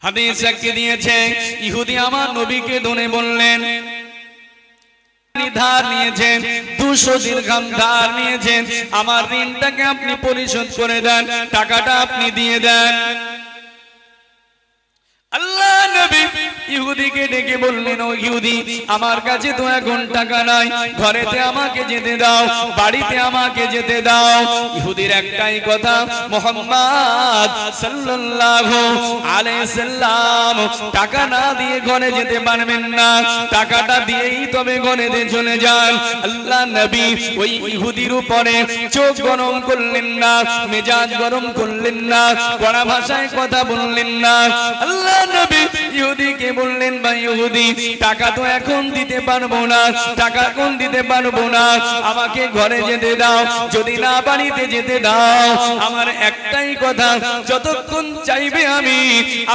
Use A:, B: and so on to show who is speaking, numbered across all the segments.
A: হাদিস সাক্ষী দিয়েছে ইহুদি আমার নবীকে ধরে বললেন, ধার নিয়েছেন 200 দিরহাম ধার নিয়েছেন, আমার ঋণটাকে আপনি পরিশোধ করে দেন, টাকাটা আপনি দিয়ে দেন। আল্লাহ নবী ইহুদিকে ডেকে বললেন, ও ইহুদি, আমার কাছে তো এখন টাকা নাই, ঘরেতে আমাকে যেতে দাও, বাড়িতে আমাকে যেতে দাও। ইহুদির একটাই কথা, মুহাম্মদ সাল্লাল্লাহু আলাইহি সাল্লাম টাকা না দিয়ে ঘরে যেতে পারবেন না, টাকাটা দিয়েই তবে ঘরেতে চলে যান। আল্লাহ নবী ওই ইহুদির উপরে চোখ গরম করলেন না, মেজাজ গরম করলেন না, কড়া ভাষায় কথা বললেন না। আল্লাহ নবী ইহুদিকে বললেন, ভাই ইহুদি, টাকা তো এখন দিতে পারবো না, টাকা এখন দিতে পারবো না, আমাকে ঘরে যেতে দাও, যদি না বাড়িতে যেতে দাও আমার একটাই কথা, যতক্ষণ চাইবে আমি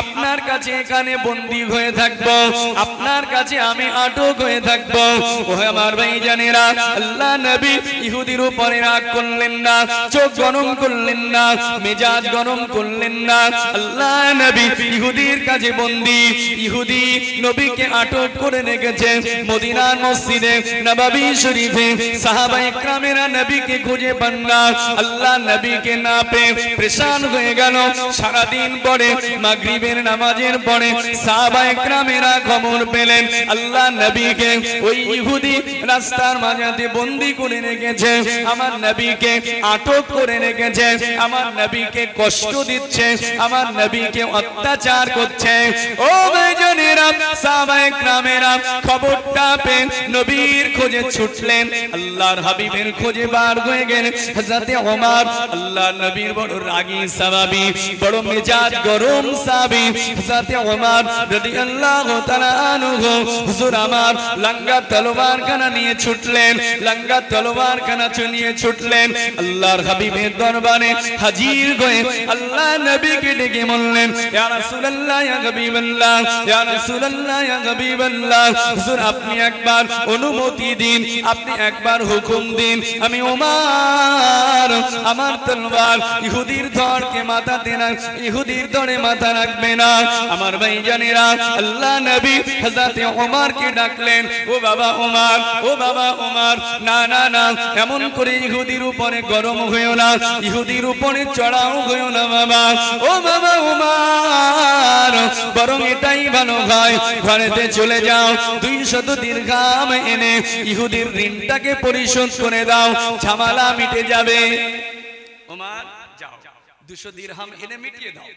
A: আপনার কাছে এখানে বন্দী হয়ে থাকবো, আপনার কাছে আমি আটক হয়ে থাকবো। ও আমার ভাইজানেরা, আল্লাহ নবী ইহুদির উপরে রাগ করলেন না, চোখ গরম করলেন না, মেজাজ গরম করলেন না। আল্লাহ নবী ইহুদির কাছে বন্দী, ইহুদি নবীকে আটক করে রেখেছে মদিনার মসজিদে নববী শরীফে। সাহাবায়ে কেরামেরা নবীকে খুঁজে পান না, আল্লাহ নবীকে না পেয়ে পরেশান হয়ে গেল। সারা দিন পরে মাগরিবের নামাজের পরে সাহাবায়ে কেরামেরা খবর পেলেন আল্লাহ নবীকে ওই ইহুদি রাস্তার মাঝে বন্দী করে রেখেছে, আমার নবীকে আটক করে রেখেছে, আমার নবীকে কষ্ট দিচ্ছে, আমার নবীকে অত্যাচার করছে। ও ভাইজানেরা, সাহাবায়ে কেরামেরা খবরটা পেয়ে নবীর খোঁজে ছুটলেন, আল্লাহর হাবিবের খোঁজে বার হয়ে গেলেন হযরতে ওমর। আল্লাহ নবীর বড় রাগী সাহাবী, বড় মেজাজ গরম সাহাবী হযরতে ওমর রাদিয়াল্লাহু তাআলা আনহু, হুজুর আমার লঙ্গা তলোয়ার খানা নিয়ে ছুটলেন, লঙ্গা তলোয়ার খানা নিয়ে ছুটলেন আল্লাহর হাবিবের দরবারে হাজির হয়ে আল্লাহ নবীকে ডেকে বললেন, ইয়া রাসূলুল্লাহ, ইয়া হাবিবাল্লাহ, ইয়া রাসূলুল্লাহ, ইয়া হাবিবাল্লাহ, হুজুর আপনি একবার অনুমতি দিন, আপনি একবার হুকুম দিন, আমি ওমর আমার তলোয়ার ইহুদির ধড়কে মাথাতে না, ইহুদির ধড়ে মাথা রাখবে না। আমার ভাইজানেরা, আল্লাহ নবী হযরত ওমরকে ডাকলেন, ও বাবা ওমর, ও বাবা ওমর, না না না, এমন করে ইহুদির উপরে গরম হইও না, ইহুদির উপরে চড়াও হইও না বাবা। ও বাবা ওমর, বরং এটাই ভালো হয়, ঘরেতে চলে যাও, 200 দিরহাম এনে ইহুদির ঋণটাকে পরিশোধ করে দাও, ঝামেলা মিটে যাবে। ওমর যাও, 200 দিরহাম এনে মিটিয়ে দাও।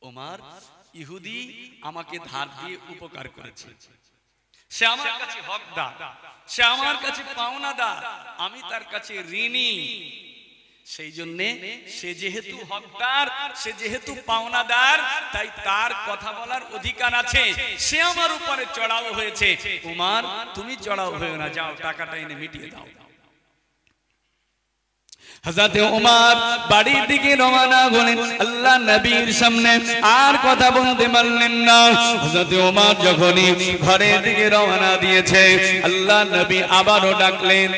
A: ওমর, ইহুদি আমাকে ধার দিয়ে উপকার করেছে, সে আমার কাছে হকদার, সে আমার কাছে পাওনাদার, আমি তার কাছে ঋণী, সেই জন্য সে যেহেতু হকদার, সে যেহেতু পাওনাদার, তাই তার কথা বলার অধিকার আছে, সে আমার উপরে চড়াও হয়েছে। ওমর, তুমি চড়াও হয়ে না, যাও টাকাটা এনে মিটিয়ে দাও। হযরত ওমর বাড়ির দিকে রওনা হলেন, আল্লাহ নবীর সামনে আর কথা বলতে পারলেন না। হযরত ওমর যখনই ঘরের দিকে রওনা দিয়েছে, আল্লাহ নবী আবারও ডাকলেন,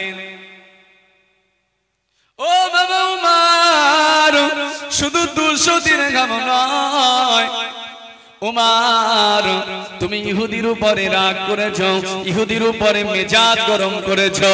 A: ও বাবা ওমর, শুধু 200 দিরহাম নয়, ওমর তুমি ইহুদির উপরে রাগ করেছো, ইহুদির উপরে মেজাজ গরম করেছো,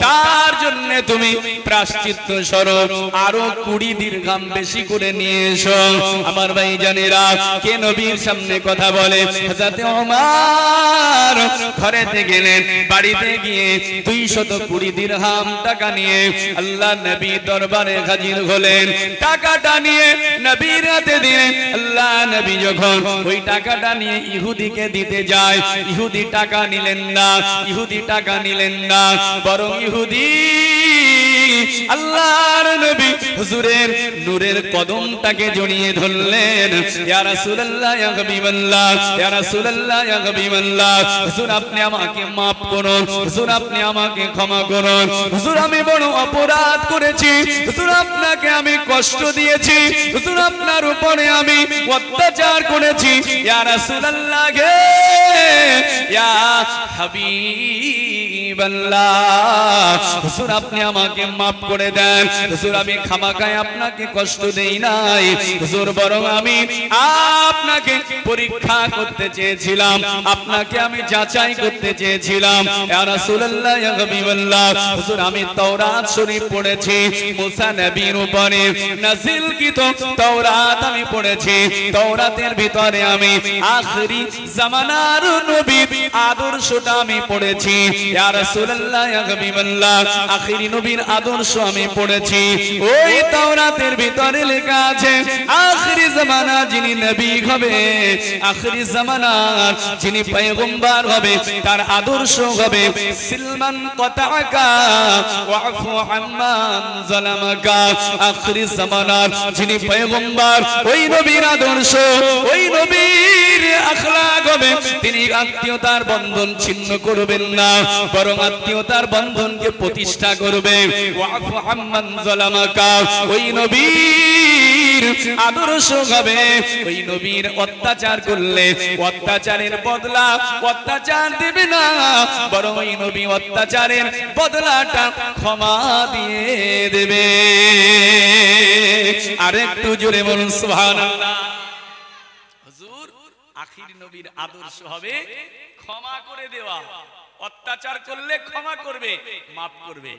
A: তার জন্য তুমি প্রায়শ্চিত্ত স্বরূপ আরো 20 দিরহাম বেশি করে নিয়ে এসো। আমার ভাইজানেরা, কে নবীর সামনে কথা বলে? হযরত ওমর ঘরেতে গেলেন, বাড়িতে গিয়ে 220 দিরহাম টাকা নিয়ে আল্লাহ নবী দরবারে হাজির হলেন। টাকাটা নিয়ে নবীর হাতে দিলেন। আল্লাহ নবী যখন ওই টাকাটা নিয়ে ইহুদিকে দিতে যায়, ইহুদি টাকা নিলেন না, ইহুদি টাকা নিলেন না, বরং ইহুদি আল্লাহর নবী হুজুরের নূরের কদমটাকে জড়িয়ে ধরলেন। ইয়া রাসূলুল্লাহ, ইয়া হাবিবাল্লাহ, ইয়া রাসূলুল্লাহ, ইয়া হাবিবাল্লাহ, হুজুর আপনি আমাকে maaf করুন, হুজুর আপনি আমাকে ক্ষমা করুন, হুজুর আমি বড় অপরাধ করেছি, হুজুর আপনাকে আমি কষ্ট দিয়েছি, হুজুর আপনার উপরে আমি অত্যাচার করেছি। ইয়া রাসূলুল্লাহ গে, ইয়া হাবিব হাবিবাল্লাহ, হুজুর আপনি আমাকে maaf করে দেন, হুজুর আমি খামাখায় আপনাকে কষ্ট দেই নাই, হুজুর বরং আমি আপনাকে পরীক্ষা করতে চেয়েছিলাম, আপনাকে আমি যাচাই করতে চেয়েছিলাম। ইয়া রাসূলুল্লাহ, ইয়া হাবিবাল্লাহ, হুজুর আমি তাওরাত শরীফ পড়েছি, মুসা নবীর উপরে নাযিলকৃত তাওরাত আমি পড়েছি, তাওরাতের ভিতরে আমি আখেরি জামানার নবীর আদর্শটা আমি পড়েছি। ইয়া রাসূলুল্লাহ, ইয়া হাবিবাল্লাহ, আখেরি নবীর আদর্শ আমি পড়েছি। ওই তাওরাতের ভিতরে লেখা আছে আখেরি জামানা যিনি নবী হবে, আখেরি জামানার যিনি পয়গম্বর হবে, তার আদর্শ হবে সিলমান কাতাকা ওয়াফু আম্মান যালামাকা। আখেরি জামানার যিনি পয়গম্বর, ওই নবীর আদর্শ, ওই নবীর আখলাক হবে, তিনি আত্মীয়তার বন্ধন ছিন্ন করবেন না, বরং আত্মীয়তার বন্ধনকে প্রতিষ্ঠা করবেন। ওয়াফু আম্মান যালামাকা, ওই নবীর আদর্শ হবে, ওই নবীর অত্যাচার করলে অত্যাচারের বদলা অত্যাচার দেবে না, বরং ওই নবী অত্যাচারের বদলাটা ক্ষমা দিয়ে দেবে। আরেকটু জোরে বলুন সুবহানাল্লাহ। হুজুর আখির নবীর আদর্শ হবে ক্ষমা করে দেওয়া, অত্যাচার করলে ক্ষমা করবে, মাফ করবে।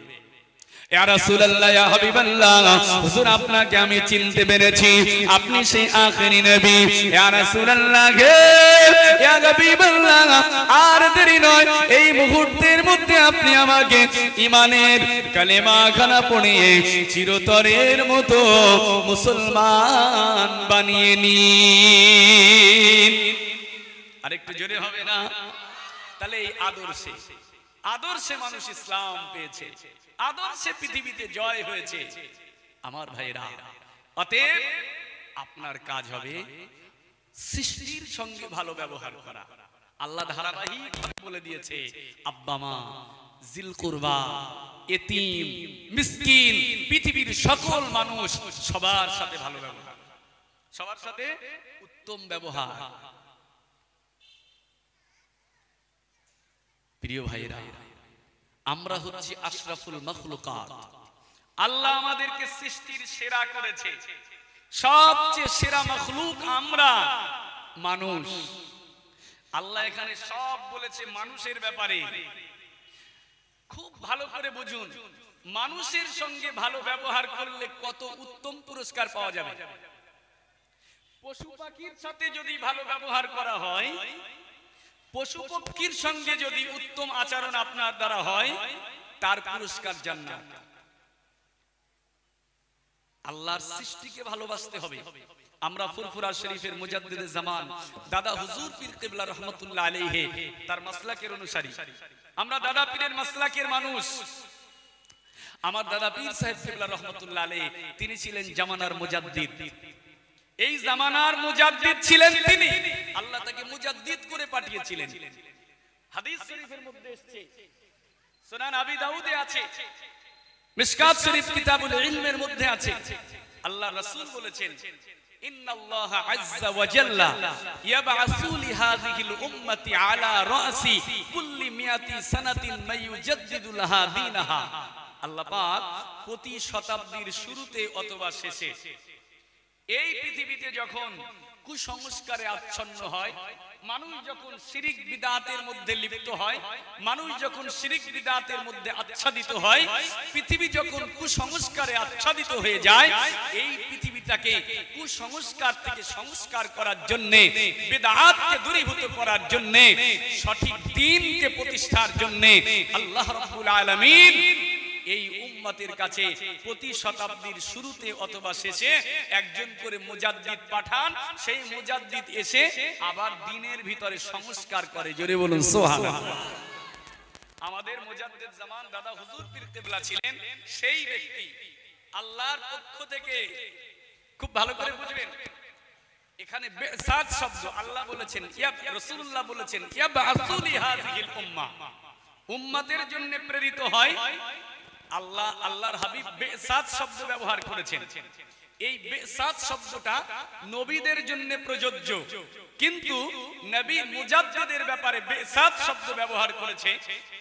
A: ইয়া রাসূলুল্লাহ, ইয়া হাবিবাল্লাহ, হুজুর আপনাকে আমি চিনতে পেরেছি, আপনি সেই আখেরি নবী। ইয়া রাসূলুল্লাহ, ইয়া হাবিবাল্লাহ, আর দেরি নয়, এই মুহূর্তের মধ্যে আপনি আমাকে ঈমানের কালেমা খানা পড়িয়ে চিরতরের মতো মুসলমান বানিয়ে নিন। আরেকটু জোরে হবে না? তাহলে এই আদর্শে মানুষ ইসলাম পেয়েছে, আদর্শে পৃথিবীতে জয় হয়েছে। আমার ভাইরা, অতএব আপনার কাজ হবে সৃষ্টির সঙ্গে ভালো ব্যবহার করা। আল্লাহ ধারাবাহিক বলে দিয়েছে, আব্বা মা, জিল কুরবা, এতিম, মিসকিন, পৃথিবীর সকল মানুষ সবার সাথে ভালো ব্যবহার, সবার সাথে উত্তম ব্যবহার। প্রিয় ভাইরা, আমরা হচ্ছি আশরাফুল মাখলুকাত। আল্লাহ আমাদেরকে সৃষ্টির সেরা করেছে, সবচেয়ে সেরা মাখলুক আমরা মানুষ। আল্লাহ এখানে সব বলেছে মানুষের ব্যাপারে। খুব ভালো করে বুঝুন, মানুষের সঙ্গে ভালো ব্যবহার করলে কত উত্তম পুরস্কার পাওয়া যাবে। পশু পাখির সাথে যদি ভালো ব্যবহার করা হয়, পশু পক্ষীর সঙ্গে যদি উত্তম আচরণ আপনার দ্বারা হয়, তার পুরস্কার জান্নাত। আল্লাহর সৃষ্টিকে ভালোবাসতে হবে। আমরা ফুরফুরা শরীফের মুজাদ্দিদে জামান দাদা হুজুর পীর কিবলা রহমাতুল্লাহ আলাইহি তার মাসলাকের অনুসারী, আমরা দাদা পীরের মাসলাকের মানুষ। আমার দাদা পীর সাহেব কিবলা রহমাতুল্লাহ আলাইহি তিনি ছিলেন জামানার মুজাদ্দিদ। এই জামানার মুজাদ্দিদ ছিলেন তিনি, আল্লাহ তাকে মুজাদ্দিদ করে পাঠিয়েছিলেন। হাদিস শরীফের মধ্যে এসেছে, সুনান আবি দাউদে আছে, মিশকাত শরীফ কিতাবুল ইলমের মধ্যে আছে। আল্লাহ রাসূল বলেছেন, ইন্নাল্লাহা আযযা ওয়া জাল্লা ইয়াবআসু লিহাযিহিল উম্মতি আলা রাসি কুল্লি মিয়াতি সানাতিন মায়ুজাদ্দিদু লাহা দীনাহা। আল্লাহ পাক প্রতি শতাব্দীর শুরুতে অথবা শেষে এই পৃথিবীতে যখন কুসংস্কারে আচ্ছন্ন হয়, মানুষ যখন শিরিক বিদআতের মধ্যে লিপ্ত হয়, মানুষ যখন শিরিক বিদআতের মধ্যে আচ্ছাদিত হয়, পৃথিবী যখন কুসংস্কারে আচ্ছাদিত হয়ে যায়, এই পৃথিবীটাকে কুসংস্কার থেকে সংস্কার করার জন্য, বিদআতকে দূরীভূত করার জন্য, সঠিক দ্বীনকে প্রতিষ্ঠার জন্য আল্লাহ রাব্বুল আলামিন এই উম্মতের কাছে প্রতি শতাব্দীর শুরুতে অথবা শেষে একজন করে মুজাদ্দিদ পাঠান। সেই মুজাদ্দিদ এসে আবার দ্বীনের ভিতরে সংস্কার করে। জোরে বলুন সুবহানাল্লাহ। আমাদের মুজাদ্দিদ জামান দাদা হুজুর পীর কিবলা ছিলেন সেই ব্যক্তি। আল্লাহর পক্ষ থেকে খুব ভালো করে বুঝবেন, এখানে বিসাত শব্দ আল্লাহ বলেছেন, ইয়া রাসূলুল্লাহ বলেছেন, ইয়াবআসু লিহাযিহিল উম্মাহ, উম্মতের জন্য প্রেরিত হয়। আল্লাহ আল্লাহর হাবিব বিসাত শব্দ ব্যবহার করেছেন। এই বিসাত শব্দটা নবীদের জন্য প্রযোজ্য, কিন্তু নবী মুজাদ্দিদের ব্যাপারে বেসাত শব্দ ব্যবহার করেছে।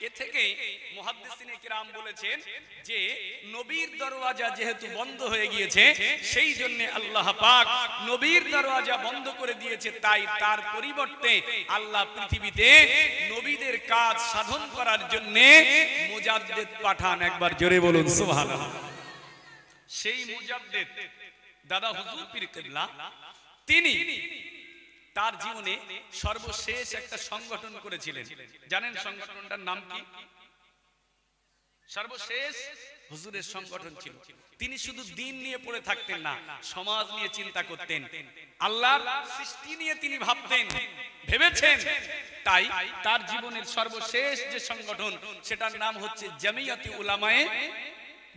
A: এ থেকে মুহাদ্দিসিনে কিরাম বলেছেন যে নবীর দরওয়াজা যেহেতু বন্ধ হয়ে গিয়েছে, সেই জন্য আল্লাহ পাক নবীর দরওয়াজা বন্ধ করে দিয়েছে, তাই তার পরিবর্তে আল্লাহ পৃথিবীতে নবীদের কাজ সাধন করার জন্য মুজাদ্দিদ পাঠান। একবার জোরে বলুন সুবহানাল্লাহ। সেই মুজাদ্দিদ দাদা হুজুর পীর কিবলা, তিনি তার জীবনে সর্বশেষ একটা সংগঠন করেছিলেন। জানেন সংগঠনটার নাম কি? সর্বশেষ হুজুরের সংগঠন ছিল। তিনি শুধু দিন নিয়ে পড়ে থাকতেন না, সমাজ নিয়ে চিন্তা করতেন, আল্লাহর সৃষ্টি নিয়ে তিনি ভাবতেন, ভেবেছেন। তাই তার জীবনের সর্বশেষ যে সংগঠন, সেটার নাম হচ্ছে জমিয়তে উলামায়ে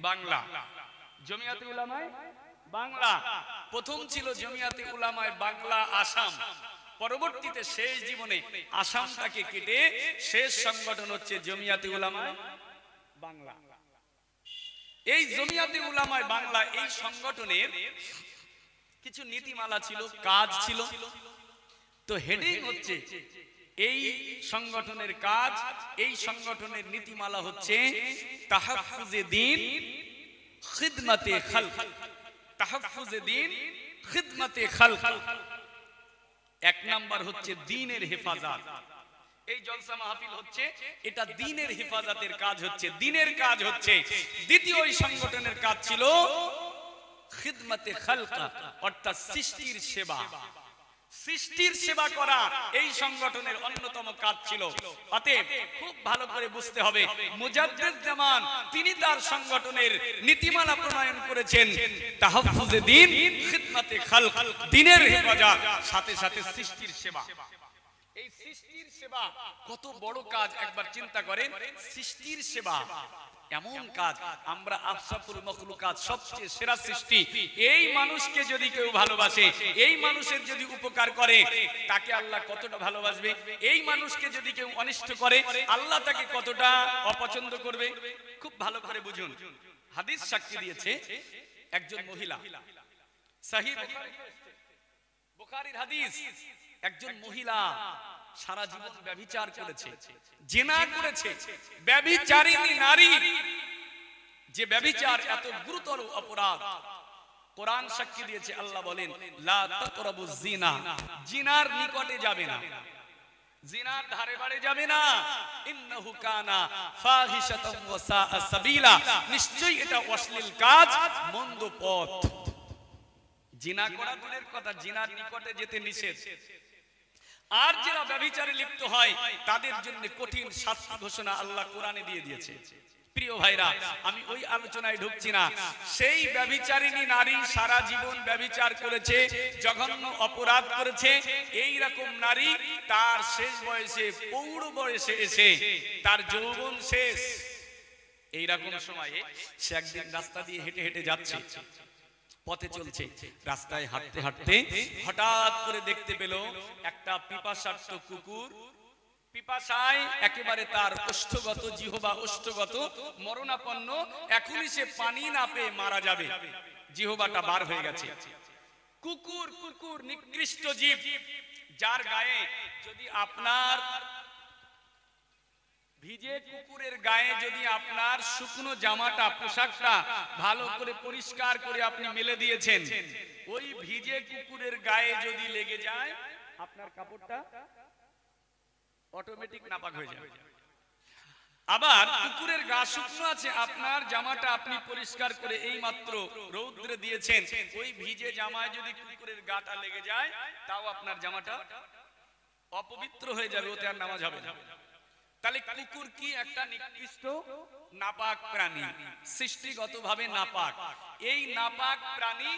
A: বাংলা। জমিয়তে উলামায়ে বাংলা প্রথম ছিল জমিয়তে উলামায়ে বাংলা আসাম। পরবর্তীতে শেষ জীবনে আসামটাকে কেটে শেষ সংগঠন হচ্ছে জমিয়তে উলামায়ে বাংলা। এই জমিয়তে উলামায়ে বাংলা, এই সংগঠনের কিছু নীতিমালা ছিল, কাজ ছিল। তো হেডিং হচ্ছে এই সংগঠনের কাজ, এই সংগঠনের নীতিমালা হচ্ছে তাহাফফুজে দ্বীন খিদমতে খালক। তাহাফফুজে দ্বীন খিদমতে খালক। এক নাম্বার হচ্ছে দ্বীনের হেফাজত। এই জলসা মাহফিল হচ্ছে, এটা দ্বীনের হেফাজতের কাজ হচ্ছে, দ্বীনের কাজ হচ্ছে। দ্বিতীয় এই সংগঠনের কাজ ছিল খিদমতে খালক, অর্থাৎ সৃষ্টির সেবা। সৃষ্টির সেবা করা এই সংগঠনের অন্যতম কাজ ছিল। অতএব খুব ভালো করে বুঝতে হবে, মুজাদ্দিদ জামান তিনি তার সংগঠনের নীতিমালা প্রণয়ন করেছেন তাহাফফুজে দ্বীন খিদমতে খালক, দ্বীনের হেফাজত, সাথে সাথে সৃষ্টির সেবা। এই সৃষ্টির সেবা কত বড় কাজ একবার চিন্তা করেন। সৃষ্টির সেবা এমন কাজ, আমরা আশরাফুল মাখলুকাত, সবচেয়ে সেরা সৃষ্টি, এই মানুষকে যদি কেউ ভালোবাসে, এই মানুষের যদি উপকার করে, তাকে আল্লাহ কতটা ভালোবাসবে। এই মানুষকে যদি কেউ অনিষ্ট করে, আল্লাহ তাকে কতটা অপছন্দ করবে। খুব ভালো করে বুঝুন। হাদিস সাক্ষী দিয়েছে একজন মহিলা, সহিহ বুখারীর হাদিস, একজন মহিলা সারা জীবন ব্যভিচার করেছে, জিনা করেছে। ব্যভিচারিণী নারী, যে ব্যভিচার এত গুরুতর অপরাধ, কোরআন সাক্ষী দিয়েছে, আল্লাহ বলেন লা তাকরাবুজ জিনা, জিনার নিকটে যাবে না, জিনার ধারে বাড়ে যাবে না। ইন্নাহু কানা ফাহিশাতান ওয়া সাআ সাবিলা, নিশ্চয়ই এটা অশ্লীল কাজ, মন্দ পথ। জিনা করা দূরের কথা, জিনার নিকটে যেতে নিষেধ। আর যারা ব্যভিচারে লিপ্ত হয়, তাদের জন্য কঠিন শাস্তি ঘোষণা আল্লাহ কোরআনে দিয়ে দিয়েছে। প্রিয় ভাইরা, আমি ওই আলোচনায় ঢুকছি না। সেই ব্যভিচারিণী নারী সারা জীবন ব্যভিচার করেছে, জঘন্য অপরাধ করেছে। এই রকম নারী তার শেষ বয়সে, পৌর বয়সে এসে, তার যৌবন শেষ, এই রকম সময়ে সে একদিন রাস্তা দিয়ে হেঁটে হেঁটে যাচ্ছে, পথে চলছে, রাস্তায় হাঁটতে হাঁটতে হঠাৎ করে দেখতে পেল একটা পিপাসার্ত কুকুর, পিপাসায় একেবারে তার ওষ্ঠগত, জিহবা ওষ্ঠগত মরণাপন্ন, এখনই সে পানি না পেয়ে মারা যাবে, জিহবাটা বার হয়ে গেছে। কুকুর, কুকুর নিকৃষ্ট জীব, যার গায়ে যদি আপনার ভিজে, কুকুরের গায়ে যদি আপনার শুকনো জামাটা, পোশাকটা ভালো করে পরিষ্কার করে আপনি মেলে দিয়েছেন, ওই ভিজে কুকুরের গায়ে যদি লেগে যায়, আপনার কাপড়টা অটোমেটিক নাপাক হয়ে যাবে। আবার কুকুরের গা শুকনো আছে, আপনার জামাটা আপনি পরিষ্কার করে এই মাত্র রৌদ্রে দিয়েছেন, ওই ভিজে জামায় যদি কুকুরের গাটা লেগে যায়, তাও আপনার জামাটা অপবিত্র হয়ে যাবে, ওতে আর নামাজ হবে না। তাহলে কুকুর কি একটা নিকৃষ্ট নাপাক প্রাণী, সৃষ্টিগতভাবে নাপাক। এই নাপাক প্রাণী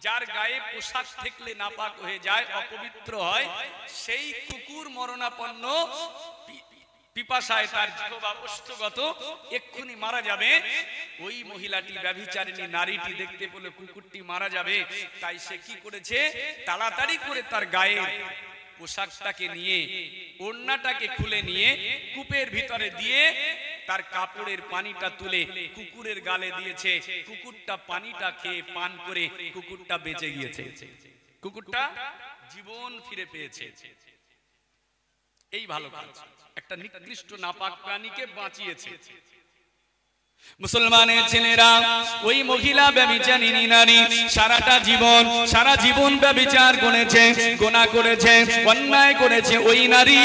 A: যার গায়ে পোশাক থাকলে নাপাক হয়ে যায়, অপবিত্র হয়, সেই কুকুর মরণাপন্ন, পিপাসায় তার জিহ্বা ওষ্ঠগত, এক্ষুনি মারা যাবে। ওই মহিলাটি, ব্যভিচারিণী নারীটি দেখতে পেলে কুকুরটি মারা যাবে, তাই সে কি করেছে, তাড়াতাড়ি করে তার গায়ে পোশাকটাকে নিয়ে, ওড়নাটাকে খুলে নিয়ে কূপের ভিতরে দিয়ে তার কাপড়ের পানিটা তুলে কুকুরের গালে দিয়েছে। কুকুরটা পানিটা খেয়ে পান করে কুকুরটা বেঁচে গিয়েছে, কুকুরটা জীবন ফিরে পেয়েছে। এই ভালো কাজ, একটা নিকৃষ্ট নাপাক প্রাণীকে বাঁচিয়েছে। মুসলমানের ছেলেরা, ওই মহিলা ব্যভিচারিণী নারী সারা জীবন ব্যভিচার করেছে, গুনাহ করেছে, অন্যায় করেছে। ওই নারী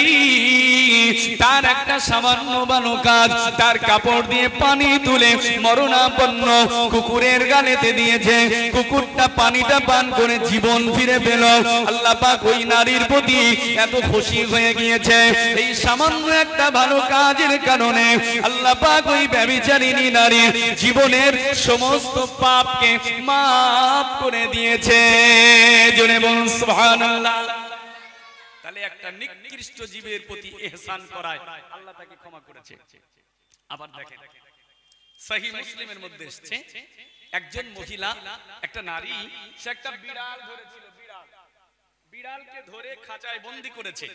A: তার একটা সামান্য ভালো কাজ, তার কাপড় দিয়ে পানি তুলে মরণাপন্ন কুকুরের গালেতে দিয়েছে। কুকুরটা পানিটা পান করে জীবন ফিরে পেল। আল্লাহ পাক ওই নারীর প্রতি এত খুশি হয়ে গিয়েছে। এই সামান্য একটা ভালো কাজের কারণে আল্লাহ পাক ওই ব্যভিচারিণী নারীর জীবনের সমস্ত পাপকে মাফ করে দিয়েছে। জোরে বলুন সুবহানাল্লাহ। তাহলে একটা নিকৃষ্ট জীবের প্রতি ইহসান করায় আল্লাহ তাকে ক্ষমা করেছে। আবার দেখেন, সহিহ মুসলিমের মধ্যে এসেছে, একজন মহিলা, একটা নারী, সে একটা বিড়াল ধরেছিল। বিড়ালকে ধরে খাঁচায় বন্দী করেছে।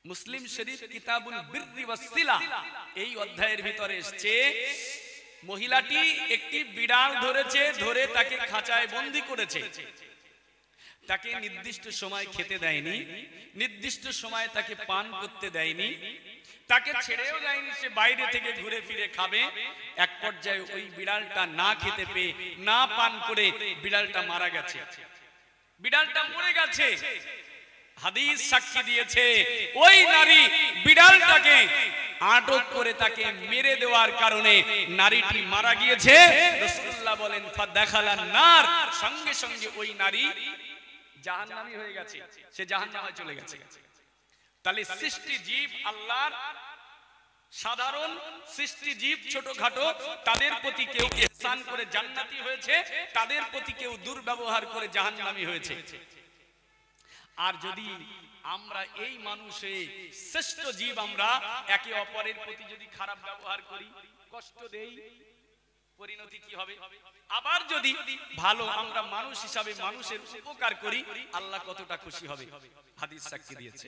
A: মুসলিম শরীফ কিতাবুল বিররি ওয়াস সিলা এই অধ্যায়ের ভিতরে এসেছে, মহিলাটি একটি বিড়াল ধরেছে, ধরে তাকে খাঁচায় বন্দী করেছে। তাকে নির্দিষ্ট সময় খেতে দেয়নি, নির্দিষ্ট সময় তাকে পান করতে দেয়নি, তাকে ছেড়েও দেয়নি সে বাইরে থেকে ঘুরে ফিরে খাবে। এক পর্যায়ে ওই বিড়ালটা না খেতে পেয়ে, না পান করে বিড়ালটা মারা গেছে, বিড়ালটা মরে গেছে। হাদিস সাক্ষী দিয়েছে, ওই নারী বিড়ালটাকে আটক করে তাকে মেরে দেওয়ার কারণে নারীটি মারা গিয়েছে। রাসূলুল্লাহ বলেন ফাদাখালান নার, সঙ্গে সঙ্গে ওই নারী জাহান্নামী হয়ে গেছে, সে জাহান্নামে চলে গেছে। তাহলে সৃষ্টি জীব আল্লাহর, সাধারণ সৃষ্টি জীব ছোটখাটো, তাদের প্রতি কেউ ইহসান করে জান্নাতি হয়েছে, তাদের প্রতি কেউ দুর্ব্যবহার করে জাহান্নামী হয়েছে। আর যদি আমরা এই মানুষে শ্রেষ্ঠ জীব, আমরা একে অপরের প্রতি যদি খারাপ ব্যবহার করি, কষ্ট দেই, পরিণতি কি হবে? আবার যদি ভালো আমরা মানুষ হিসাবে মানুষের উপকার করি, আল্লাহ কতটা খুশি হবে। হাদিস সাক্ষী দিয়েছে।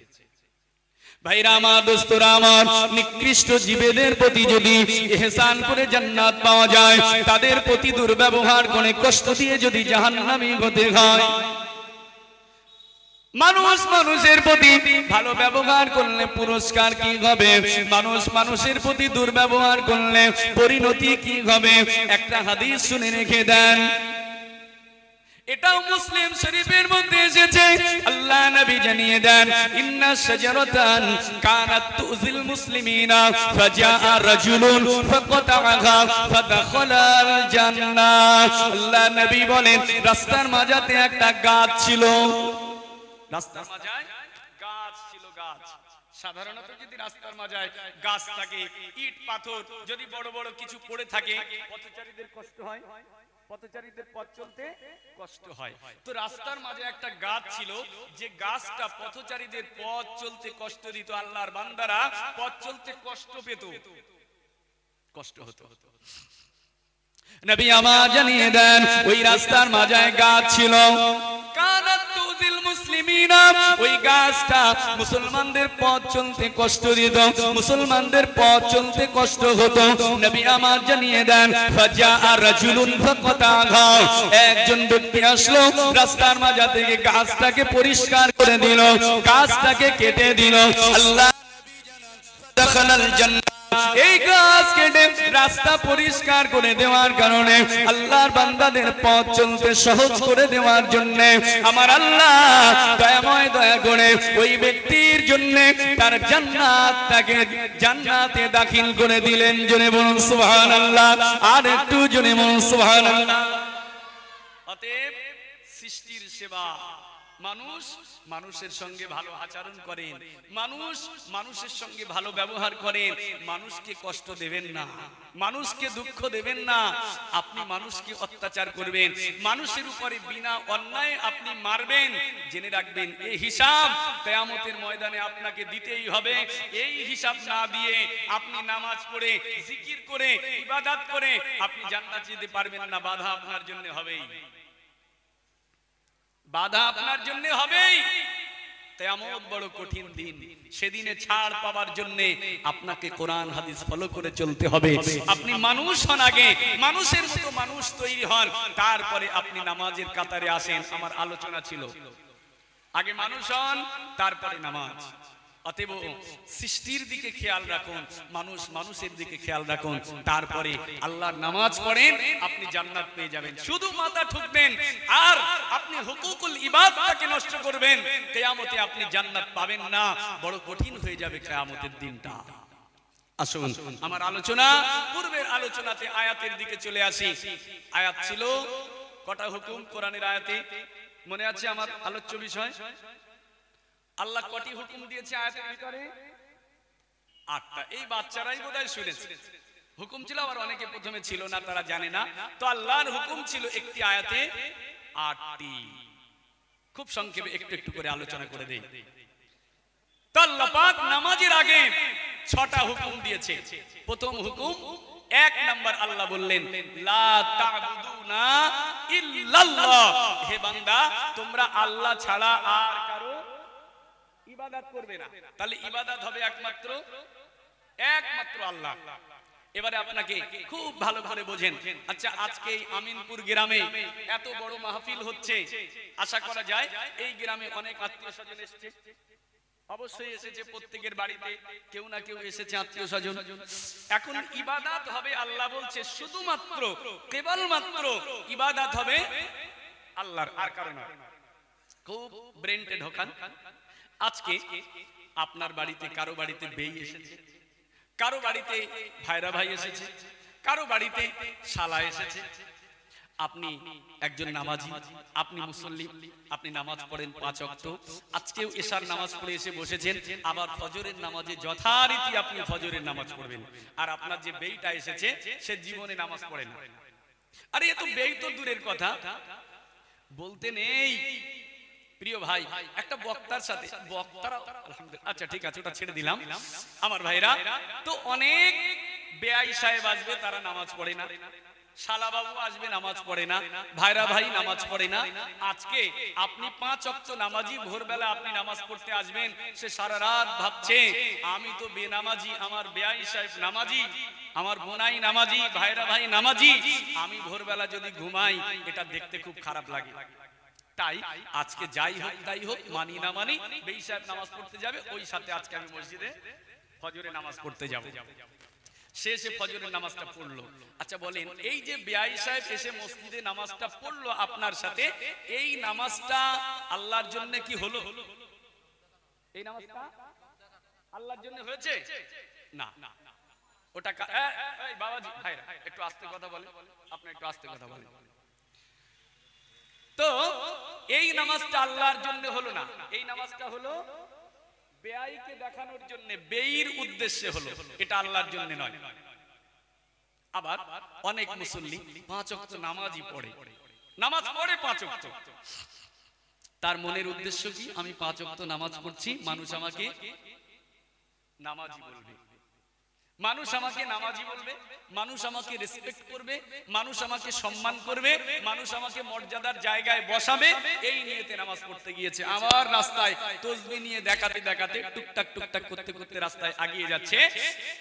A: ভাইরা আমার, দোস্তরা আমার, নিকৃষ্ট জীবেদের প্রতি যদি ইহসান করে জান্নাত পাওয়া যায়, তাদের প্রতি দুর্ব্যবহার করে কষ্ট দিয়ে যদি জাহান্নামী হতে হয়। মানুষ মানুষের প্রতি ভালো ব্যবহার করলে পুরস্কার কি হবে? মানুষ মানুষের প্রতি দুর্ব্যবহার করলে পরিণতি কি হবে? একটা হাদিস শুনে রেখে দেন, এটাও মুসলিম শরীফের মধ্যে এসেছে। আল্লাহ নবী জানিয়ে দেন, ইন্না শাজারাতান কানাত তুযিল মুসলিমিনা ফাজাআ রাজুলুন ফাকাতাআহা ফাদাখালাল জান্নাহ। আল্লাহ নবী বলেন, রাস্তার মাঝাতে একটা গাছ ছিল, রাস্তার মাঝায় গাছ ছিল। গাছ সাধারণত যদি রাস্তার মাঝায় গাছ থাকে, ইট পাথর যদি বড় বড় কিছু পড়ে থাকে, পথচারীদের কষ্ট হয়, পথচারীদের পথ চলতে কষ্ট হয়। তো রাস্তার মাঝে একটা গাছ ছিল, যে গাছটা পথচারীদের পথ চলতে কষ্ট দিত। আল্লাহর বান্দারা পথ চলতে কষ্ট পেত, কষ্ট হতো। নবী আমার জানিয়ে দেন, ওই রাস্তার মাঝে গাছ ছিল, কানাত তুযিল মুসলিমিনা, ওই গাছটা মুসলমানদের পথ চলতে কষ্ট দিত, মুসলমানদের পথ চলতে কষ্ট হতো। নবী আমার জানিয়ে দেন, ফাজাআ রাজুলুন ফাকাতাআহা, একজন ব্যক্তি আসলো, রাস্তার মাঝে থেকে গাছটাকে পরিষ্কার করে দিল, গাছটাকে কেটে দিল। আল্লাহ নবী জানান, ফাদাখালাল জান্নাহ, এই গাছ কেটে রাস্তা পরিষ্কার করে দেওয়ার কারণে, আল্লাহর বান্দাদের পথ চলতে সহজ করে দেওয়ার জন্য আমার আল্লাহ দয়াময় দয়া করে ওই ব্যক্তির জন্য তার জান্নাতটাকে জান্নাতে দাখিল করে দিলেন। জোরে বলুন সুবহানাল্লাহ, আর একটু জোরে বলুন সুবহানাল্লাহ। অতএব সৃষ্টির সেবা, মানুষ মানুষের সঙ্গে ভালো আচরণ করেন, মানুষ মানুষের সঙ্গে ভালো ব্যবহার করেন, মানুষকে কষ্ট দেবেন না, মানুষকে দুঃখ দেবেন না। আপনি মানুষকে অত্যাচার করবেন, মানুষের উপরে বিনা অন্যায় আপনি মারবেন, জেনে রাখবেন এই হিসাব কিয়ামতের ময়দানে আপনাকে দিতেই হবে। এই হিসাব না দিয়ে আপনি নামাজ পড়ে, জিকির করে, ইবাদত করে আপনি জান্নাত যেতে পারবেন না। বাধা আপনার জন্য হবেই, বাধা আপনার জন্য হবেই। কিয়ামত বড় কঠিন দিন, সেদিনে ছাড় পাওয়ার জন্য আপনাকে কোরআন হাদিস ফলো করে চলতে হবে। আপনি মানুষ হন, আগে মানুষের মতো মানুষ তৈরি হন, তারপরে আপনি নামাজের কাতারে আসেন। আমার আলোচনা ছিল আগে মানুষ হন, তারপরে নামাজ। অতএব সৃষ্টির দিকে খেয়াল রাখুন, মানুষ মানুষের দিকে খেয়াল রাখুন, তারপরে আল্লাহর নামাজ পড়েন, আপনি জান্নাত পেয়ে যাবেন। শুধু মাথা ঠুকবেন আর আপনি হুকুকুল ইবাদতকে নষ্ট করবেন, কিয়ামতে আপনি জান্নাত পাবেন না, বড় কঠিন হয়ে যাবে কিয়ামতের দিনটা। আসুন আমার আলোচনা, পূর্বের আলোচনাতে আয়াতের দিকে চলে আসি। আয়াত ছিল কটা হুকুম কোরআনের আয়াতে মনে আছে? আমার আলোচ্য বিষয় আল্লাহ কটি হুকুম দিয়েছে আয়াতের ভিতরে? 8টা। এই বাচ্চারাই বোধহয় শুনেছে। হুকুম ছিল, আবার অনেকে প্রথমে ছিল না, তারা জানে না। তো আল্লাহর হুকুম ছিল একটি আয়াতে 8টি। খুব সংক্ষেপে একটু একটু করে আলোচনা করে দেই। তো আল্লাহ পাক নামাজের আগে 6টা হুকুম দিয়েছে। প্রথম হুকুম 1 নাম্বার, আল্লাহ বললেন লা তা'বুদুনা ইল্লাল্লাহ, হে বান্দা তোমরা আল্লাহ ছাড়া আর কারো ইবাদত করবে না। তাহলে ইবাদত হবে একমাত্র আল্লাহ। এবারে আপনাকে খুব ভালো করে বোঝেন। আচ্ছা, আজকে আমিনপুর গ্রামে এত বড় মাহফিল হচ্ছে, আশা করা যায় এই গ্রামে অনেক আত্মীয় স্বজন এসেছে, অবশ্যই এসেছে, প্রত্যেকের বাড়িতে কেউ না কেউ এসেছে আত্মীয় স্বজন। এখন ইবাদত হবে, আল্লাহ বলছে শুধুমাত্র কেবলমাত্র ইবাদত হবে আল্লাহর, আর কারণ নয়। খুব ব্রেনটে ঢোকান। আজকে আপনার বাড়িতে কারো বাড়িতে বেই এসেছে, কারো বাড়িতে ভাইরা ভাই এসেছে, কারো বাড়িতে শালা এসেছে। আপনি একজন নামাজি, আপনি মুসল্লি, আপনি নামাজ পড়েন 5 ওয়াক্ত। আজকেও এশার নামাজ পড়ে এসে বসেছেন, আবার ফজরের নামাজে যথারীতি আপনি ফজরের নামাজ পড়বেন। আর আপনার যে বেইটা এসেছে সে জীবনে নামাজ পড়ে না। আরে এ তো বেই তো দূরের কথা, বলতে নেই। প্রিয় ভাই, একটা বক্তার সাথে বক্তারা, আলহামদুলিল্লাহ, আচ্ছা ঠিক আছে, ওটা ছেড়ে দিলাম। আমার ভাইরা, তো অনেক বেয়াই সাহেব আসবে, তারা নামাজ পড়ে না। শালা বাবু আসবে, নামাজ পড়ে না। ভাইরা ভাই নামাজ পড়ে না। আজকে আপনি 5 ওয়াক্ত নামাজি, ভোরবেলা আপনি নামাজ পড়তে আসবেন, সে সারা রাত ভাবছে আমি তো বেনামাজি, আমার বেয়াই সাহেব নামাজি, আমার বোনাই নামাজি, ভাইরা ভাই নামাজি, আমি ভোরবেলা যদি ঘুমাই এটা দেখতে খুব খারাপ লাগে। তাই আজকে যাই হোক তাই হোক, মানি না মানি, বেই সাহেব নামাজ পড়তে যাবে, ওই সাথে আজকে আমি মসজিদে ফজরে নামাজ পড়তে যাব। সে ফজরের নামাজটা পড়লো। আচ্ছা বলেন, এই যে বেয়াই সাহেব এসে মসজিদে নামাজটা পড়লো আপনার সাথে, এই নামাজটা আল্লাহর জন্য কি হলো? এই নামাজটা আল্লাহর জন্য হয়েছে না? ওটা এই বাবাজি ভাইরা একটু আস্তে কথা বলেন, আপনি একটু আস্তে কথা বলেন। তো এই নামাজটা আল্লাহর জন্য হলো না, এই নামাজটা হলো বেয়াইকে দেখানোর জন্য, বেইর উদ্দেশ্যে হলো, এটা আল্লাহর জন্য নয়। আবার অনেক মুসল্লি 5 ওয়াক্ত নামাজই পড়ে, নামাজ পড়ে 5 ওয়াক্ত, তার মনের উদ্দেশ্য কি? আমি 5 ওয়াক্ত নামাজ পড়ছি, মানুষ আমাকে নামাজি বলবে, মানুষ আমাকে নামাজি বলবে, মানুষ আমাকে রেসপেক্ট করবে, মানুষ আমাকে সম্মান করবে, মানুষ আমাকে মর্যাদার জায়গায় বসাবে, এই নিয়েতে নামাজ পড়তে গিয়েছে। আমার রাস্তায় তসবিহ নিয়ে দেখাতে দেখাতে টুকটাক টুকটাক করতে করতে রাস্তায় আগিয়ে যাচ্ছে,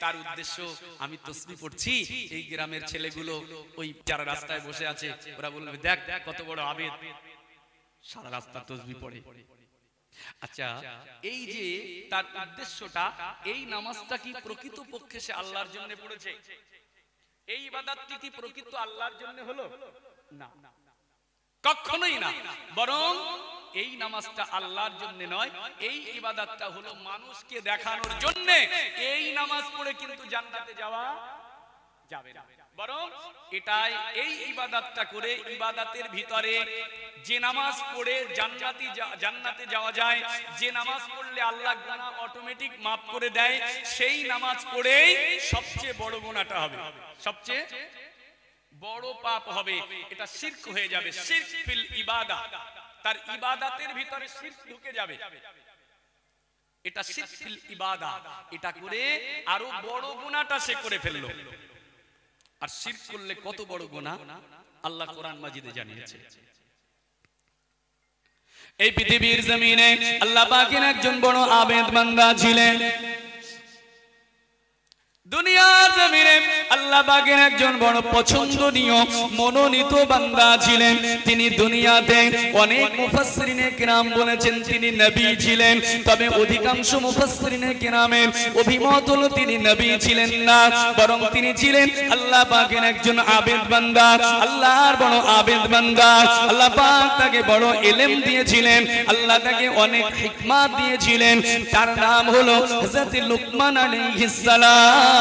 A: তার উদ্দেশ্য আমি তসবিহ পড়ছি, এই গ্রামের ছেলেগুলো ওই যারা রাস্তায় বসে আছে ওরা বলবে দেখ কত বড় আবেদ, সারা রাস্তা তসবিহ পড়ে। আচ্ছা, এই যে তার উদ্দেশ্যটা, এই নামাজটা কি প্রকৃত পক্ষে সে আল্লাহর জন্য পড়েছে? এই ইবাদতটি কি প্রকৃত আল্লাহর জন্য হলো? না, কখনোই না। বরং এই নামাজটা আল্লাহর জন্য নয়, এই ইবাদতটা হলো মানুষকে দেখানোর জন্য। এই নামাজ পড়ে কিন্তু জান্নাতে যাওয়া যাবে না, বরং এটাই, এই ইবাদতটা করে, ইবাদতের ভিতরে যে নামাজ পড়ে জান্নাতে যাওয়া যায়, যে নামাজ পড়লে আল্লাহ গুনাহ অটোমেটিক মাফ করে দেয়, সেই নামাজ পড়েই সবচেয়ে বড় গুনাহটা হবে, সবচেয়ে বড় পাপ হবে, এটা শিরক হয়ে যাবে। শিরক ফিল ইবাদা, তার ইবাদতের ভিতরে শিরক ঢুকে যাবে, এটা শিরক ফিল ইবাদা। এটা করে আরো বড় গুনাহটা সে করে ফেললো। আর শিরক করলে কত বড় গুনাহ আল্লাহ কোরআন মাজিদে জানিয়েছে। এই পৃথিবীর জমিনে আল্লাহ পাকের একজন বড় আবেদ বান্দা ছিলেন। দুনিয়ার জমিনে আল্লাহ পাকের একজন বড় পছন্দনীয় মনোনীত বান্দা ছিলেন। তিনি দুনিয়াতে অনেক মুফাসসিরিনে কিরাম বলেছেন তিনি নবী ছিলেন, তবে অধিকাংশ মুফাসসিরিনে কিরামের অভিমত হলো তিনি নবী ছিলেন না, বরং তিনি ছিলেন আল্লাহ পাকের একজন আবেদ বান্দা, আল্লাহর বড় আবেদ বান্দা। আল্লাহ পাক তাকে বড় ইলম দিয়েছিলেন, আল্লাহ তাকে অনেক হিকমত দিয়েছিলেন। তার নাম হলো হযরত লুকমান আলাইহিস সালাম।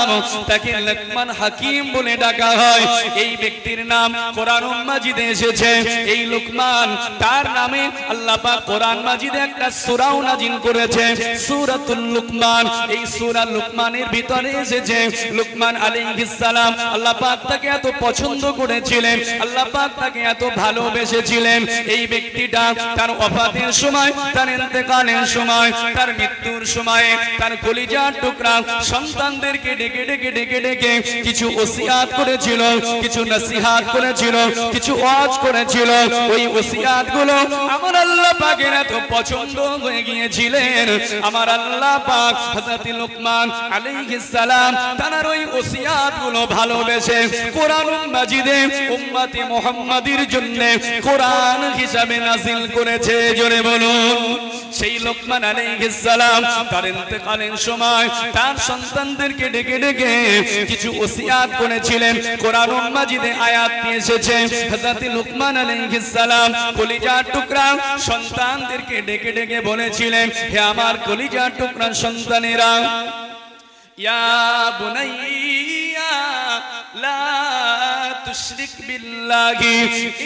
A: তাকে লুকমান হাকিম বলে ডাকা হয়। এই ব্যক্তির নাম কোরআন মাজিদে এসেছে। এই লুকমান, তার নামে আল্লাহ পাক কোরআন মাজিদে একটা সূরাও নাযিল করেছে, সূরাতুল লুকমান। এই সূরা লুকমানের ভিতরে এসেছে লুকমান আলাইহিস সালাম আল্লাহ পাক তাকে এত পছন্দ করেছিলেন, আল্লাহ পাক তাকে এত ভালোবেসেছিলেন। এই ব্যক্তিটা তার ওফাতের সময়, তার ইন্তেকালের সময়, তার মৃত্যুর সময়ে তার কলিজার টুকরা সন্তানদেরকে ডেকে ডেকে ডেকে ডেকে কিছু ওসিয়াত করেছিল, কিছু নসিহত করেছিল, কিছু ওয়াজ করেছিল। ওই ওসিয়াত গুলো আমার আল্লাহ পাকের এত পছন্দ হয়ে গিয়েছিলেন। আমার আল্লাহ পাক হযরত লুকমান আলাইহিস সালাম তার ওই ওসিয়াত গুলো ভালোবেসে কোরআন মাজিদে উম্মতে মুহাম্মাদির জন্য কোরআন হিসাবে নাযিল করেছে। জোরে বলুন। সেই লুকমান আলাইহিস সালাম তার ইন্তেকালের সময় তার সন্তানদেরকে ডেকে ডেকে কিছু ওসিয়াত করেছিলেন। কোরআন মাজিদে আয়াত নিয়ে এসেছে, হযরত লুকমান আলাইহিস সালাম কলিজার টুকরা সন্তানদেরকে ডেকে ডেকে বলেছিলেন, হে আমার কলিজার টুকরা সন্তানেরা, ইয়া বুনাইয়া লা তুশরিক বিল্লাহি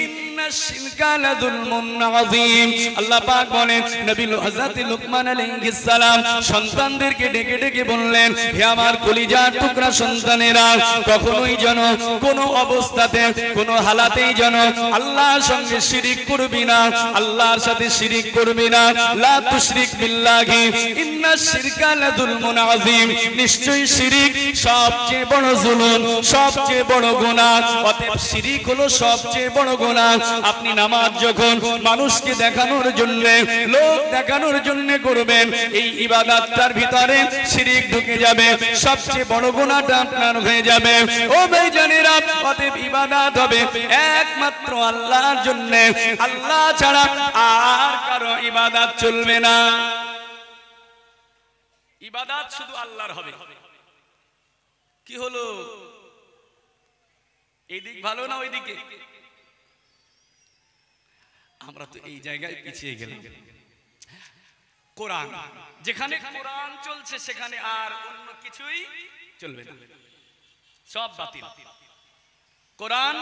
A: ইন্নাশ শিরকা লাযুলমুন আযীম। আল্লাহ পাক বলেন নবী হযরত লুকমান আলাইহিস সালাম সন্তানদেরকে ডেকে ডেকে বললেন, হে আমার কলিজার টুকরা সন্তানেরা, কখনোই যেন কোনো অবস্থাতে কোনো হালাতেই যেন আল্লাহর সঙ্গে শিরিক করবি না, আল্লাহর সাথে শিরিক করবি না। লা তুশরিক বিল্লাহি ইন্নাশ শিরকা লাযুলমুন আযীম। নিশ্চয়ই শিরিক সবচেয়ে বড় জুলুম, সবচেয়ে বড় গুনাহ। অতএব শিরিক হলো সবচেয়ে বড় গুনাহ। আপনি নামাজ যখন মানুষকে দেখানোর জন্য, লোক দেখানোর জন্য করবেন, এই ইবাদতটার ভিতরে শিরিক ঢুকে যাবে, সবচেয়ে বড় গুনাহটা আপনার হয়ে যাবে। ও ভাইজানেরা, অতএব ইবাদত হবে একমাত্র আল্লাহর জন্য, আল্লাহ ছাড়া আর কারো ইবাদত চলবে না। ইবাদত শুধু আল্লাহর হবে। কি হলো, এই দিক ভালো না ওই দিকে? আমরা তো এই জায়গায় পিছিয়ে গেলাম। কোরআন, যেখানে কোরআন চলছে সেখানে আর অন্য কিছুই চলবে না, সব বাতিল। কোরআন,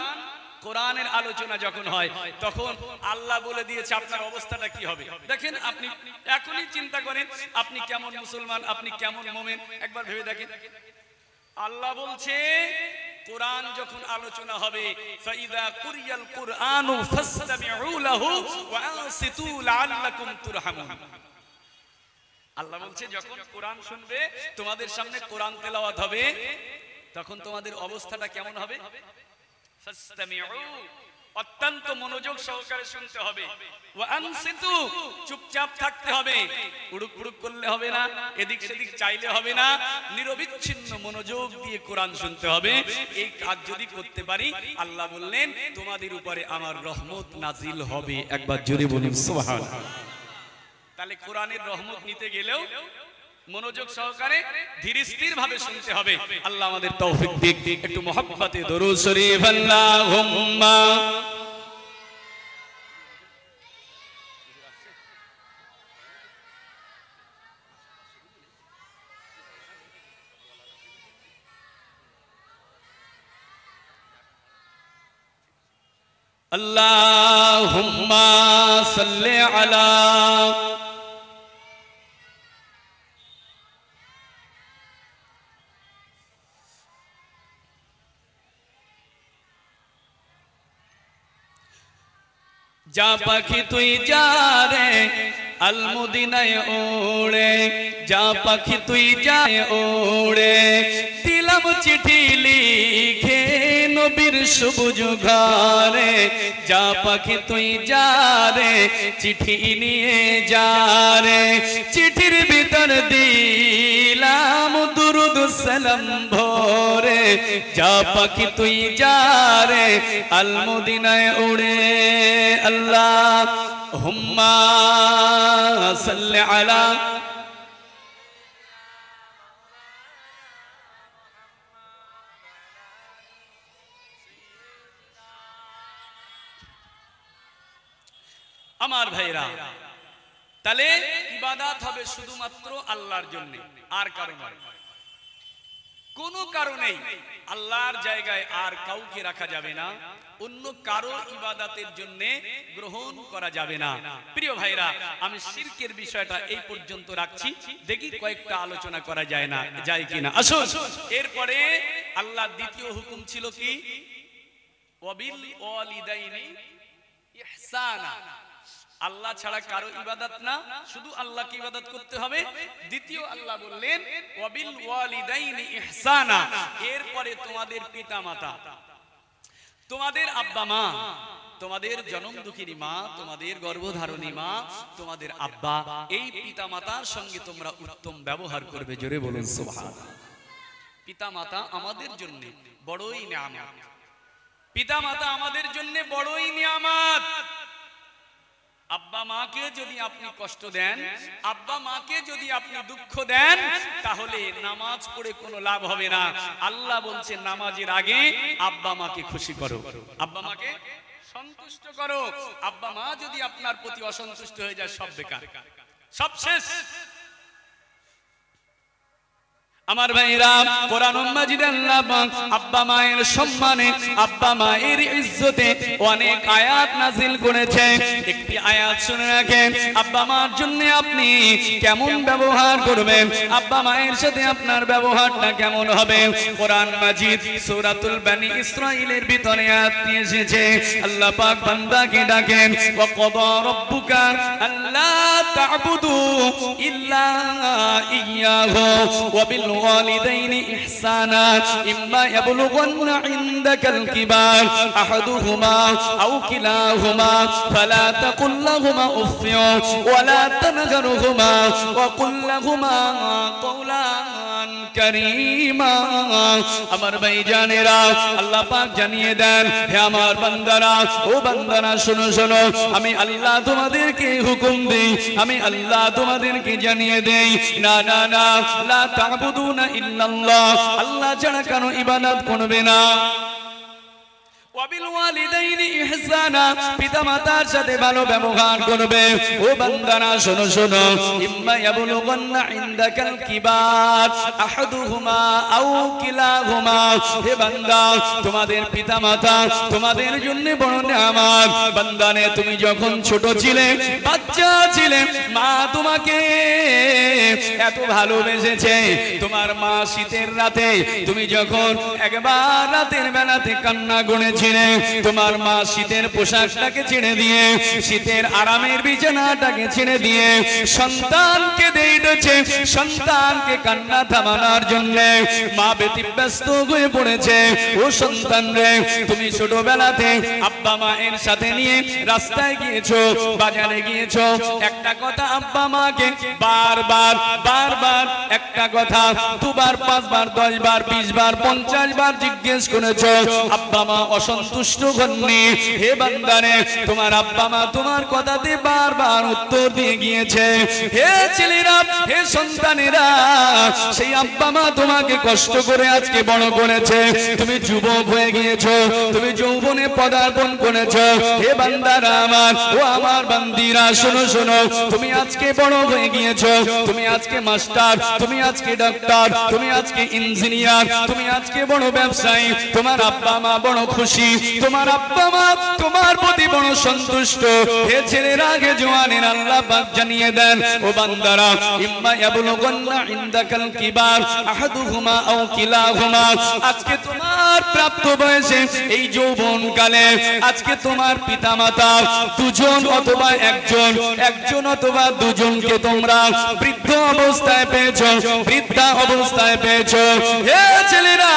A: কোরআনের আলোচনা যখন হয় তখন আল্লাহ বলে দিয়েছে আপনার অবস্থাটা কি হবে। দেখেন, আপনি এখনই চিন্তা করেন আপনি কেমন মুসলমান, আপনি কেমন মুমিন, একবার ভেবে দেখেন। আল্লাহ বলছে কোরআন যখন আলোচনা হবে, ফাইযা কুরিয়াল কুরআনু ফাসতামিউ লাহু ওয়া আনসিতু লাআল্লাকুম তুরহামুন। আল্লাহ বলছে যখন কোরআন শুনবে, তোমাদের সামনে কোরআন তেলাওয়াত হবে, তখন তোমাদের অবস্থাটা কেমন হবে? ফাসতামিউ, অত্যন্ত মনোযোগ সহকারে শুনতে হবে। ওয়া আনসিতু, চুপচাপ থাকতে হবে, উড়ুক পুড়ুক করলে হবে না, এদিক সেদিক চাইলে হবে না, নিরবিচ্ছিন্ন মনোযোগ দিয়ে কোরআন শুনতে হবে। এই কাজ যদি করতে পারি, আল্লাহ বললেন তোমাদের উপরে আমার রহমত নাজিল হবে। একবার জোরে বলুন সুবহানাল্লাহ। তাহলে কোরআনের রহমত নিতে গেলেও মনোযোগ সহকারে ধীর স্থির ভাবে শুনতে হবে। আল্লাহ আমাদের তৌফিক দিক। একটু মুহাব্বতে দরুদ শরীফ আল্লাহুম্মা আল্লাহুম্মা সাল্লি আলা যা পাখি তুই যা রে আলমদিনায় ওড়ে, যা পাখি তুই যা ওড়ে, দিলাম চিঠি লিখে নবীর সবুজ ঘরে যা পাখি তুই যা রে চিঠি নিয়ে যা রে চিঠির ভিতর দিলাম দুরুদ সালাম ভরে যা পাখি তুই যা রে আল মদিনায় উড়ে আল্লাহুম্মা সাল্লি আলা আমার ভাইরা তাহলে ইবাদত হবে শুধুমাত্র আল্লাহর জন্য আর কারো নয় কোনো কারণেই আল্লাহর জায়গায় আর কাউকে রাখা যাবে না অন্য কারো ইবাদতের জন্য গ্রহণ করা যাবে না প্রিয় ভাইরা আমি শিরকের বিষয়টা এই পর্যন্ত রাখছি দেখি কয়েকটা আলোচনা করা যায় না যায় কিনা আসুন এরপরে আল্লাহর দ্বিতীয় হুকুম ছিল কি ওয়াবিল ওয়ালিদাইনি ইহসানা আল্লাহ ছাড়া কারো ইবাদত না শুধু আল্লাহকে ইবাদত করতে হবে দ্বিতীয় আল্লাহ বললেন ওয়াবিল ওয়ালিদাইনি ইহসানা এরপরে তোমাদের পিতামাতা তোমাদের আব্বা মা তোমাদের জনম দুঃখিনী মা তোমাদের গর্ভধারণী মা তোমাদের আব্বা এই পিতামাতার সঙ্গে তোমরা উত্তম ব্যবহার করবে জোরে বলুন সুবহানাল্লাহ পিতামাতা আমাদের জন্য বড়ই নিয়ামত পিতামাতা আমাদের জন্য বড়ই নিয়ামত আব্বা মাকে যদি আপনি কষ্ট দেন আব্বা মাকে যদি আপনি দুঃখ দেন তাহলে নামাজ পড়ে কোনো লাভ হবে না আল্লাহ বলছেন নামাজের আগে আব্বা মাকে খুশি করো আব্বা মাকে সন্তুষ্ট করো আব্বা মা যদি আপনার প্রতি অসন্তুষ্ট হয়ে যায় সব বেকার সব শেষ আমার ভাইরা কোরআন মাজিদে আল্লাহ পাক আব্বা মায়ের সম্মানে আব্বা মায়ের ইজ্জতে অনেক আয়াত নাযিল করেছে একটি আয়াত শুনে রাখেন আব্বা মার জন্য আপনি কেমন ব্যবহার করবেন আব্বা মায়ের সাথে আপনার ব্যবহারটা কেমন হবে কোরআন মাজিদ সূরাতুল বনি ইসরাঈলের ভিতরে আয়াত এসেছে আল্লাহ পাক বান্দাকে ডাকেন ওয়া ক্বাদা রাব্বুকা আল্লা তা'বুদু ইল্লা ইয়্যাহু ওয়া বিল والدين إحسانا إما يبلغن عندك الكبار أحدهما أو كلاهما فلا تقل لهما أف ولا تنهرهما وقل لهما قولا كريما আমার ভাইজানেরা আল্লাহ পাক জানিয়ে দেন হে আমার বান্দারা ও বান্দারা শুনো শুনো আমি আল্লাহ তোমাদেরকে হুকুম দেই আমি আল্লাহ তোমাদেরকে জানিয়ে দেই না না না লা তা'বুদুনা ইল্লাল্লাহ আল্লাহ ছাড়া কারো ইবাদত করবে না ওয়াবিল ওয়ালিদাইনি ইহসানা পিতামাতার সাথে ভালো ব্যবহার করবে ও বান্দারা শোনো শোনো ইম্মা ইয়াবলুগান্না ইনদাকাল কিবার আহাদুহুমা আও কিলাহুমা হে বান্দা তোমাদের পিতামাতা তোমাদের জন্য বড় নিয়ামত বান্দানে তুমি যখন ছোট ছিলে বাচ্চা ছিলে মা তোমাকে এত ভালোবেসেছে তোমার মা শীতের রাতে তুমি যখন একবার রাতের বেলাতে কান্না গুনেছিলে তোমার মা শীতের পোশাকটাকে ছেড়ে দিয়ে শীতের আরামের বিছানাটাকে ছেড়ে দিয়ে সন্তানকে দিয়েছে সন্তানকে কান্না থামানোর জন্য মা ব্যতিব্যস্ত হয়ে পড়েছে ও সন্তান রে তুমি ছোটবেলাতে আব্বা মায়ের সাথে নিয়ে রাস্তায় গিয়েছো বাজারে গিয়েছো একটা কথা আব্বা মাকে বারবার বারবার একটা কথা দুবার পাঁচবার 10 বার 20 বার 50 বার জিজ্ঞেস করেছো আব্বা মা অসন্তুষ্ট হননি হে বান্দারে তোমার আব্বা মা তোমার কথাতে বারবার উত্তর দিয়ে গিয়েছে হে ছেলেরা হে সন্তানেরা সেই আব্বা মা তোমাকে কষ্ট করে আজকে বড় করেছে তুমি যুবক হয়ে গিয়েছো তুমি যৌবনে পদার্পণ করেছো হে বান্দারা আমার ও আমার বান্দিরা শোনো শোনো তুমি আজকে বড় হয়ে গিয়েছো তুমি আজকে মাস্টার তুমি আজকে ডাক্তার তুমি আজকে ইঞ্জিনিয়ার তুমি আজকে বড় ব্যবসায়ী তোমার আব্বা মা বড় খুশি তোমার আব্বা মা তোমার প্রতি বড় সন্তুষ্ট হে ছেলেরা হে জওয়ানেরা আল্লাহ পাক জানিয়ে দেন ও বান্দারা ইম্মা ইয়াবলুগান্না ইনদাকাল কিবার আহাদুহুমা আও কিলাহুমা আজকে তোমার প্রাপ্ত বয়সে এই যৌবন কালে আজকে তোমার পিতামাতা দুজন অথবা একজন একজন অথবা দুজনকে তোমরা বৃদ্ধ অবস্থায় পেয়েছো, বৃদ্ধা অবস্থায় পেয়েছো। হে ছেলেরা,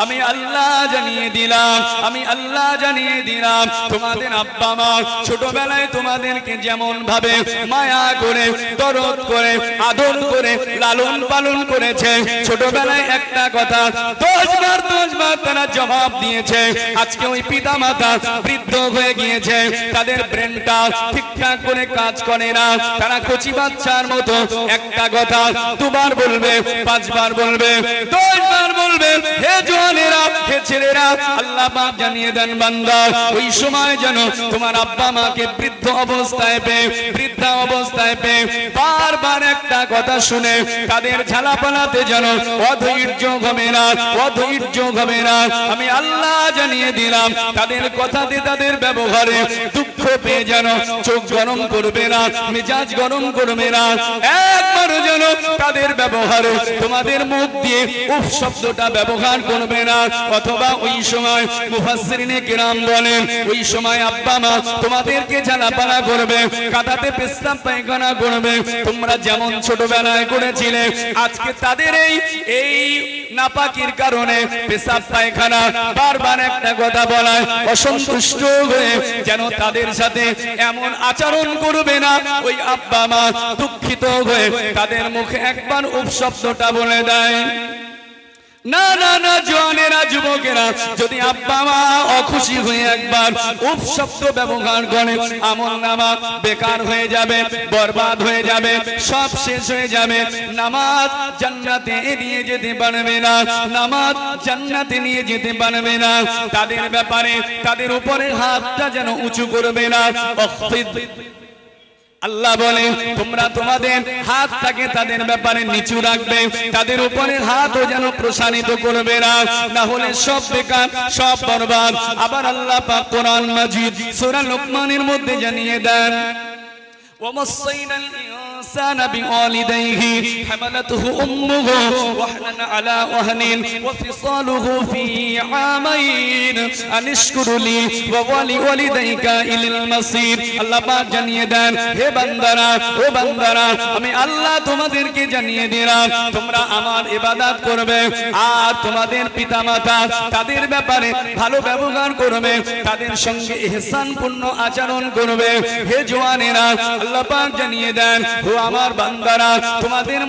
A: আমি আল্লাহ জানিয়ে দিলাম, আমি আল্লাহ জানিয়ে দিলাম, তোমাদের আব্বা মা ছোটবেলায় তোমাদেরকে যেমন ভাবে মায়া করে, দরদ করে, আদর করে, লালন পালন করেছে, ছোটবেলায় একটা কথা 10 বার তারা জবাব দিয়েছে। আজকে ওই পিতা মাতা বৃদ্ধ হয়ে গিয়েছে, তাদের ব্রেনটা ঠিকঠাক করে কাজ করে না, তারা কচি বাচ্চার মতো একটা কথা 2 বার বলবে, 5 বার বলবে, 10 বার বলবে। হে জওয়ানেরা, হে ছেলেরা, আল্লাহ পাক জানিয়ে দেন বান্দা, ওই সময় যেন তোমার আব্বা মাকে বৃদ্ধ অবস্থায় পেয়ে, বৃদ্ধা অবস্থায় পেয়ে বারবার একটা কথা শুনে তাদের ঝালাপালাতে যেন অধৈর্য হবে না, অধৈর্য হবে না। আমি আল্লাহ জানিয়ে দিলাম, তাদের কথাতে, তাদের ব্যবহারে দুঃখ পেয়ে যেন চোখ গরম করবে না, মেজাজ গরম করবে না, একবার যেন তাদের ব্যবহারে তোমাদের মুখ দিয়ে উফ শব্দটা ব্যবহার করবে না। অথবা ওই সময় মুফাসসিরিনে কেরাম বলেন, ওই সময় আব্বা মা তোমাদেরকে ঝালাপালা করবে, কাঁদাতে পেশাব পায়খানা করবে, তোমরা যেমন ছোটবেলায় করেছিলে। আজকে তাদের এই নাপাকির কারণে পেশাব পায়খানা বারবার একটা কথা বলায় অসন্তুষ্ট হয়ে যেন তাদের সাথে এমন আচরণ করবে না। ওই আব্বা মা দুঃখিত হয়ে তাদের মুখে একবার উফ শব্দটা বলে দেয়। না না না, জওয়ানেরা, যুবকেরা, যদি আব্বা মা অখুশি হয়ে একবার উফ শব্দ ব্যবহার করে, আমলনামা বেকার হয়ে যাবে, বরবাদ হয়ে যাবে, সব শেষ হয়ে যাবে। নামাজ জান্নাতে নিয়ে যেতে পারবে না, নামাজ জান্নাতে নিয়ে যেতে পারবে না। তাদের ব্যাপারে তাদের উপরে হাতটা যেন উঁচু করবে না। আল্লাহ বলে, তোমরা তোমাদের হাতটাকে তাদের ব্যাপারে নিচু রাখবে, তাদের উপরে হাতও যেন প্রসারিত করবে না, না হলে সব বেকার, সব বরবাদ। আবার আল্লাহ পাক কোরআন মাজিদ সূরা লোকমানের মধ্যে জানিয়ে দেন, وَوَصَّيْنَا الْإِنسَانَ بِوَالِدَيْهِ حَمَلَتْهُ أُمُّهُ وَهْنًا عَلَى وَهْنٍ وَفِصَالُهُ فِي عَامَيْنِ أَنِ اشْكُرْ لِي وَلِوَالِدَيْكَ إِلَى الْمَصِيرِ। আল্লাহ পাক জানিয়ে দেন, হে বান্দারা, ও বান্দারা, আমি আল্লাহ তোমাদেরকে জানিয়ে দিলাম, তোমরা আমার ইবাদত করবে আর তোমাদের পিতামাতা তাদের ব্যাপারে ভালো ব্যবহার করবে, তাদের সঙ্গে ইহসানপূর্ণ আচরণ করবে। হে জওয়ানেরা, আল্লাহ পাক জানিয়ে দেন, ও আমার বান্দারা, তোমাদের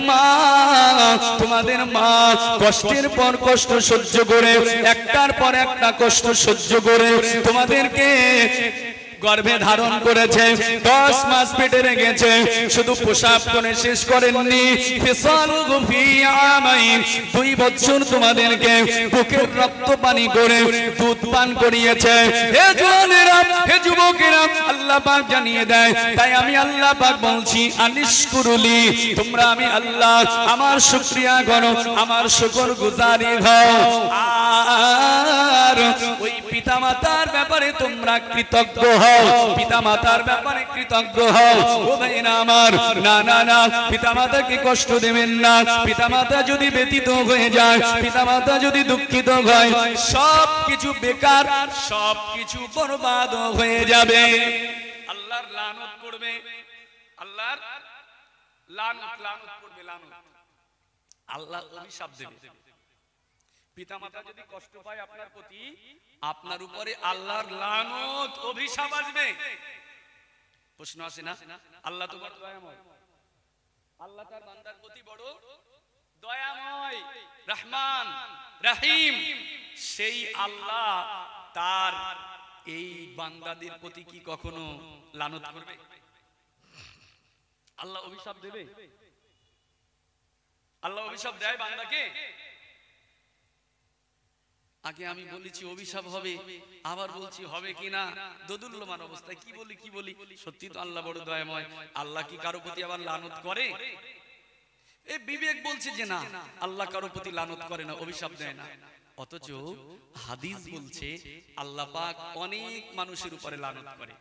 A: মা কষ্টের পর কষ্ট সহ্য করে, একটার পর একটা কষ্ট সহ্য করে তোমাদেরকে গর্ভে ধারণ করেছে, 10 মাস পেটে রেখেছে, শুধু প্রসাব করে শেষ করেননি, ফিসালুহু ফি আমাইন, 2 বছর তোমাদেরকে বুকের রক্ত পানি করে দুধ পান করিয়েছে। হে জওয়ানেরা, হে যুবকেরা, আল্লাহ পাক জানিয়ে দেয়, তাই আমি আল্লাহ পাক বলছি, আনিশকুরুলি, তোমরা আমি আল্লাহ আমার শুকরিয়া করো, আমার শুকরগুজারি হও, আর ওই পিতামাতার ব্যাপারে তোমরা কৃতজ্ঞ হও, পিতামাতার ব্যাপারে কৃতজ্ঞ হও। ও ভাইরা আমার, না না না, পিতামাতাকে কষ্ট দেবেন না। পিতামাতা যদি ব্যতীত হয়ে যায়, পিতামাতা যদি দুঃখিত হয়, সব কিছু বেকার, সব কিছু বরবাদ হয়ে যাবে। আল্লাহর লানত করবে, আল্লাহর লানত করবে, লানত। আল্লাহ অভিশাপ দেবে। পিতামাতা যদি কষ্ট পায় আপনার প্রতি, আপনার উপরে আল্লাহর লানত, অভিশাপ আসবে। প্রশ্ন আসে না, আল্লাহ তো বড় দয়াময়, আল্লাহ তার বান্দার প্রতি বড় দয়াময়, রহমান রহিম। সেই আল্লাহ তার এই বান্দাদের প্রতি কি কখনো লানত করবে? আল্লাহ অভিশাপ দেবে? আল্লাহ অভিশাপ দেয় বান্দাকে? আগে আমি বলেছি অভিশাপ হবে, আবার বলছি হবে কিনা দোদুল্যমান অবস্থায়। কি বলি সত্যি তো আল্লাহ বড় দয়াময়। আল্লাহ কি কারো প্রতি আবার লানত করে? এই বিবেক বলছে যে না, আল্লাহ কারো প্রতি লানত করে না, অভিশাপ দেয় না। অথচ হাদিস বলছে আল্লাহ পাক অনেক মানুষের উপরে লানত করে।